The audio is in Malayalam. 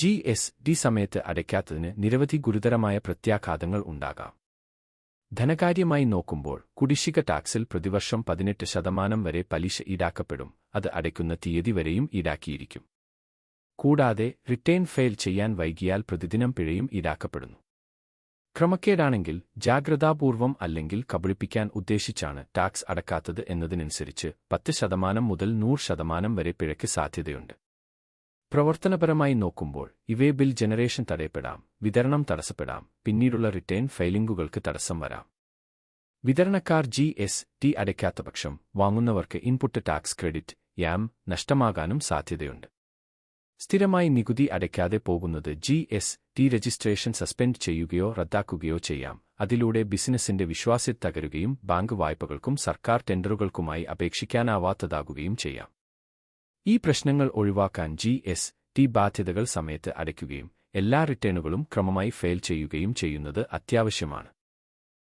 GST സമയത്ത് അടയ്ക്കാത്തതിന് നിരവധി ഗുരുതരമായ പ്രത്യാഘാതങ്ങൾ ഉണ്ടാകാം. ധനകാര്യമായി നോക്കുമ്പോൾ കുടിശ്ശിക ടാക്സിൽ പ്രതിവർഷം 18% വരെ പലിശ ഈടാക്കപ്പെടും. അത് അടയ്ക്കുന്ന തീയതി വരെയും ഈടാക്കിയിരിക്കും. കൂടാതെ റിട്ടേൺ ഫയൽ ചെയ്യാൻ വൈകിയാൽ പ്രതിദിനം പിഴയും ഈടാക്കപ്പെടുന്നു. ക്രമക്കേടാണെങ്കിൽ ജാഗ്രതാപൂർവം അല്ലെങ്കിൽ കബളിപ്പിക്കാൻ ഉദ്ദേശിച്ചാണ് ടാക്സ് അടക്കാത്തത് എന്നതിനനുസരിച്ച് 10% മുതൽ 100% വരെ പിഴയ്ക്ക് സാധ്യതയുണ്ട്. പ്രവർത്തനപരമായി നോക്കുമ്പോൾ ഇവയെ ബിൽ ജനറേഷൻ തടയപ്പെടാം, വിതരണം തടസ്സപ്പെടാം, പിന്നീടുള്ള റിട്ടേൺ ഫയലിംഗുകൾക്ക് തടസ്സം വരാം. വിതരണക്കാർ GST അടയ്ക്കാത്തപക്ഷം വാങ്ങുന്നവർക്ക് ഇൻപുട്ട് ടാക്സ് ക്രെഡിറ്റ് (YAM) നഷ്ടമാകാനും സാധ്യതയുണ്ട്. സ്ഥിരമായി നികുതി അടയ്ക്കാതെ പോകുന്നത് GST രജിസ്ട്രേഷൻ സസ്പെൻഡ് ചെയ്യുകയോ റദ്ദാക്കുകയോ ചെയ്യാം. അതിലൂടെ ബിസിനസിന്റെ വിശ്വാസ്യത തകരുകയും ബാങ്ക് വായ്പകൾക്കും സർക്കാർ ടെൻഡറുകൾക്കുമായി അപേക്ഷിക്കാനാവാത്തതാകുകയും ചെയ്യാം. ഈ പ്രശ്നങ്ങൾ ഒഴിവാക്കാൻ GST ബാധ്യതകൾ സമയത്ത് അടയ്ക്കുകയും എല്ലാ റിട്ടേണുകളും ക്രമമായി ഫയൽ ചെയ്യുകയും ചെയ്യുന്നത് അത്യാവശ്യമാണ്.